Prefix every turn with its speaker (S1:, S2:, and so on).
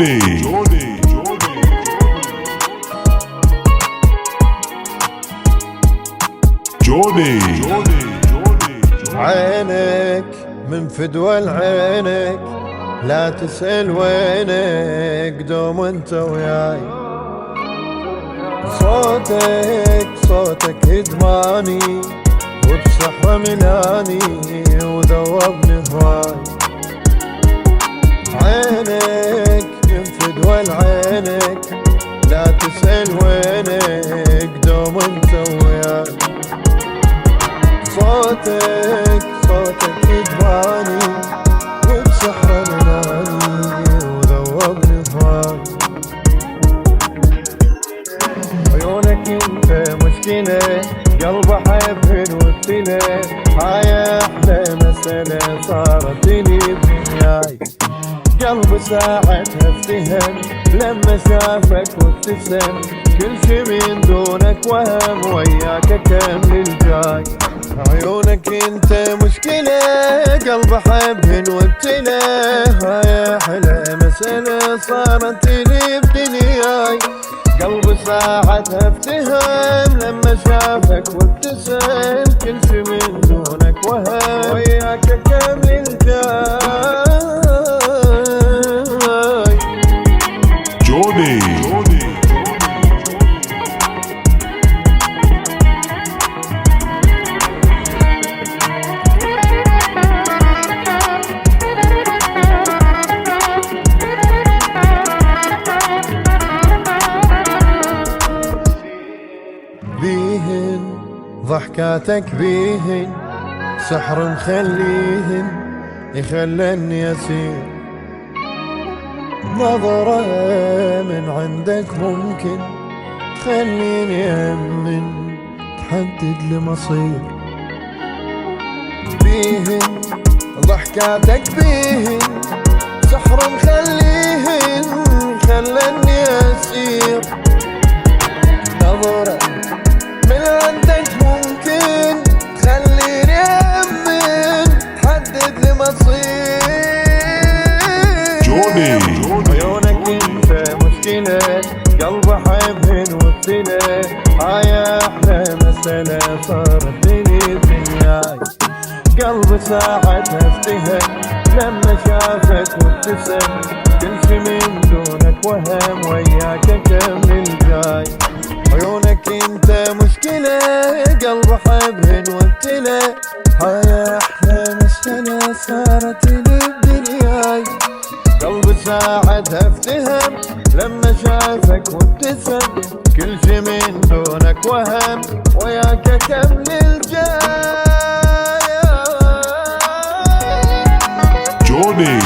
S1: جوني جوني
S2: عينك من فدوى عينك، لا تسأل وينك دوم انت وياي. صوتك ادماني وبسحر ملاني وذوبني هواي. عينك من فدوى عينك، لا تسأل وينك دوم انت وياي. صوتك ادماني وبسحر ملاني وذوبني هواي. عيونك انت مشكلة، قلب احبهن وابتلى، هاي احلى مسألة صارت لي بدنياي. قلب ساعتها افتهم لما شافك وابتسم، كل شي من دونك وهم وياك اكمل الجاي. عيونك انت مشكلة، قلب احبهن وابتلى، هاي احلى مسألة صارت لي بدنياي. قلب ساعتها افتهم لما شافك وابتسم، كل شي من دونك وهم وياك اكمل الجاي.
S1: جوني
S2: بيهن ضحكاتك بيهن سحر مخليهن يخلني اسير. نظرة من عندك ممكن تخليني أمن، تحدد لي مصير. بيهن ضحكاتك بيهن سحر مخليهن خلني أسير. نظرة من عندك ممكن تخليني أمن، تحدد لي مصير. عيونك انت مشكلة، قلب احبهن وابتلى، هاي احلى مسألة صارت لي بدنياي. قلب ساعتها افتهم لما شافك وابتسم، كل شي من دونك وهم وياك اكمل الجاي. عيونك انت مشكلة، قلب احبهن وابتلى، هاي احلى مسألة صارت لي بدنياي. قلب ساعتها افتهم لما شافك وابتسم، كل شي من دونك وهم وياك اكمل الجاي.
S1: جوني